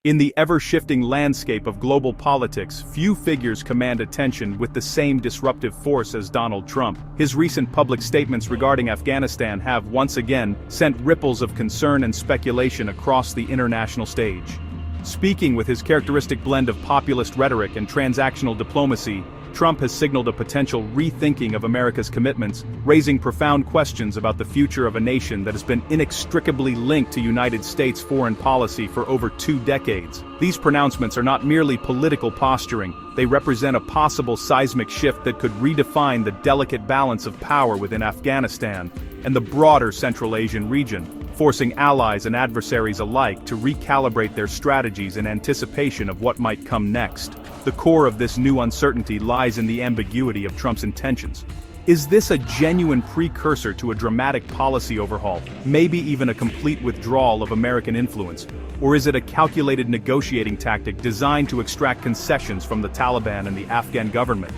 In the ever-shifting landscape of global politics, few figures command attention with the same disruptive force as Donald Trump. His recent public statements regarding Afghanistan have once again sent ripples of concern and speculation across the international stage. Speaking with his characteristic blend of populist rhetoric and transactional diplomacy, Trump has signaled a potential rethinking of America's commitments, raising profound questions about the future of a nation that has been inextricably linked to United States foreign policy for over 2 decades. These pronouncements are not merely political posturing, they represent a possible seismic shift that could redefine the delicate balance of power within Afghanistan and the broader Central Asian region, forcing allies and adversaries alike to recalibrate their strategies in anticipation of what might come next. The core of this new uncertainty lies in the ambiguity of Trump's intentions. Is this a genuine precursor to a dramatic policy overhaul, maybe even a complete withdrawal of American influence? Or is it a calculated negotiating tactic designed to extract concessions from the Taliban and the Afghan government?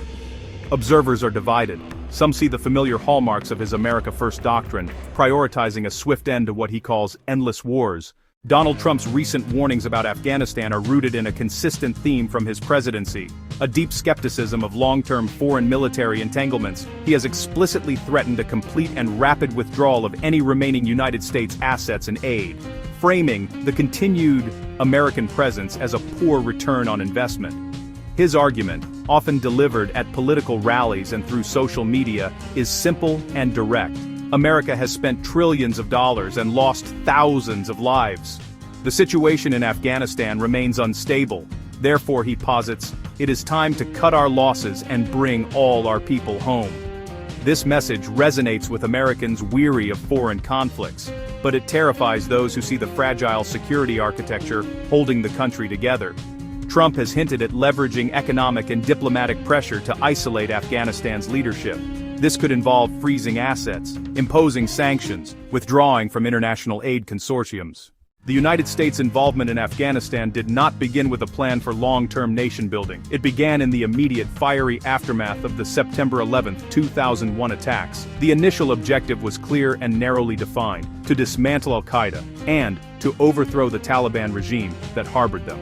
Observers are divided. Some see the familiar hallmarks of his America First doctrine, prioritizing a swift end to what he calls endless wars. Donald Trump's recent warnings about Afghanistan are rooted in a consistent theme from his presidency, a deep skepticism of long-term foreign military entanglements. He has explicitly threatened a complete and rapid withdrawal of any remaining United States assets and aid, framing the continued American presence as a poor return on investment. His argument, often delivered at political rallies and through social media, is simple and direct. America has spent trillions of dollars and lost thousands of lives. The situation in Afghanistan remains unstable. Therefore, he posits, it is time to cut our losses and bring all our people home. This message resonates with Americans weary of foreign conflicts, but it terrifies those who see the fragile security architecture holding the country together. Trump has hinted at leveraging economic and diplomatic pressure to isolate Afghanistan's leadership. This could involve freezing assets, imposing sanctions, withdrawing from international aid consortiums. The United States' involvement in Afghanistan did not begin with a plan for long-term nation-building. It began in the immediate fiery aftermath of the September 11, 2001 attacks. The initial objective was clear and narrowly defined: to dismantle al-Qaeda and to overthrow the Taliban regime that harbored them.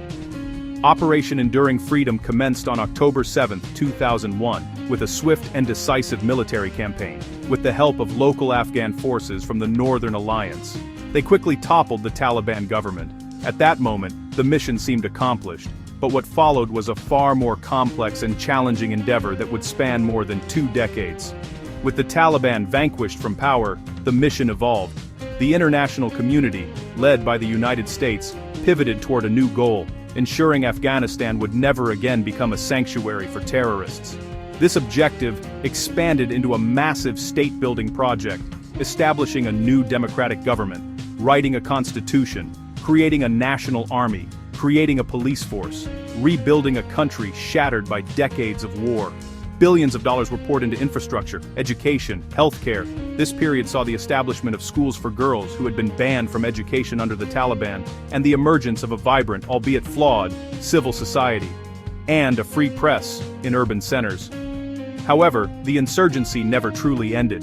Operation Enduring Freedom commenced on October 7, 2001, with a swift and decisive military campaign, with the help of local Afghan forces from the Northern Alliance. They quickly toppled the Taliban government. At that moment, the mission seemed accomplished, but what followed was a far more complex and challenging endeavor that would span more than 2 decades. With the Taliban vanquished from power, the mission evolved. The international community, led by the United States, pivoted toward a new goal: ensuring Afghanistan would never again become a sanctuary for terrorists. This objective expanded into a massive state-building project, establishing a new democratic government, writing a constitution, creating a national army, creating a police force, rebuilding a country shattered by decades of war. Billions of dollars were poured into infrastructure, education, healthcare. This period saw the establishment of schools for girls who had been banned from education under the Taliban, and the emergence of a vibrant, albeit flawed, civil society, and a free press in urban centers. However, the insurgency never truly ended.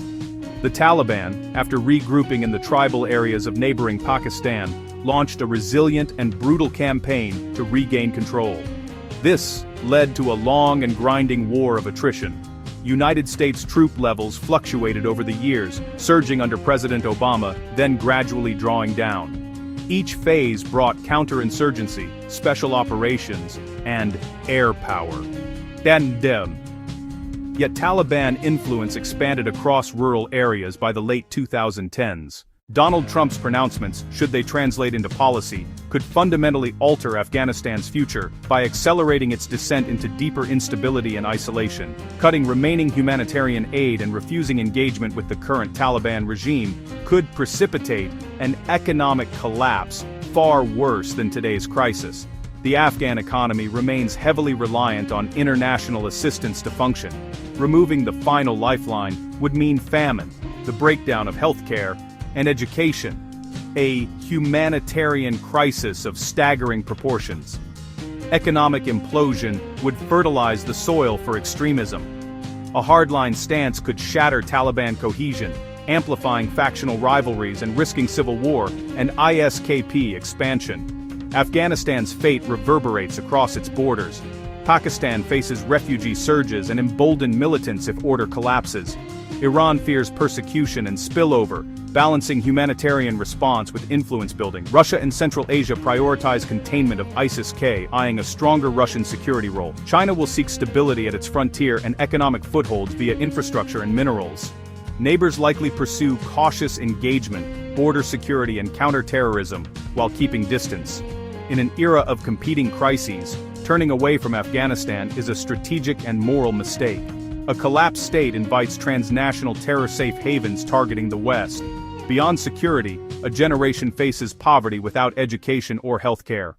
The Taliban, after regrouping in the tribal areas of neighboring Pakistan, launched a resilient and brutal campaign to regain control. This led to a long and grinding war of attrition. United States troop levels fluctuated over the years, surging under President Obama, then gradually drawing down. Each phase brought counterinsurgency, special operations, and air power. Yet Taliban influence expanded across rural areas by the late 2010s. Donald Trump's pronouncements, should they translate into policy, could fundamentally alter Afghanistan's future by accelerating its descent into deeper instability and isolation. Cutting remaining humanitarian aid and refusing engagement with the current Taliban regime could precipitate an economic collapse far worse than today's crisis. The Afghan economy remains heavily reliant on international assistance to function. Removing the final lifeline would mean famine, the breakdown of healthcare, and education, a humanitarian crisis of staggering proportions. Economic implosion would fertilize the soil for extremism. A hardline stance could shatter Taliban cohesion, amplifying factional rivalries and risking civil war and ISKP expansion. Afghanistan's fate reverberates across its borders. Pakistan faces refugee surges and emboldened militants if order collapses. Iran fears persecution and spillover, balancing humanitarian response with influence building. Russia and Central Asia prioritize containment of ISIS-K, eyeing a stronger Russian security role. China will seek stability at its frontier and economic footholds via infrastructure and minerals. Neighbors likely pursue cautious engagement, border security and counter-terrorism, while keeping distance. In an era of competing crises, turning away from Afghanistan is a strategic and moral mistake. A collapsed state invites transnational terror-safe havens targeting the West. Beyond security, a generation faces poverty without education or healthcare.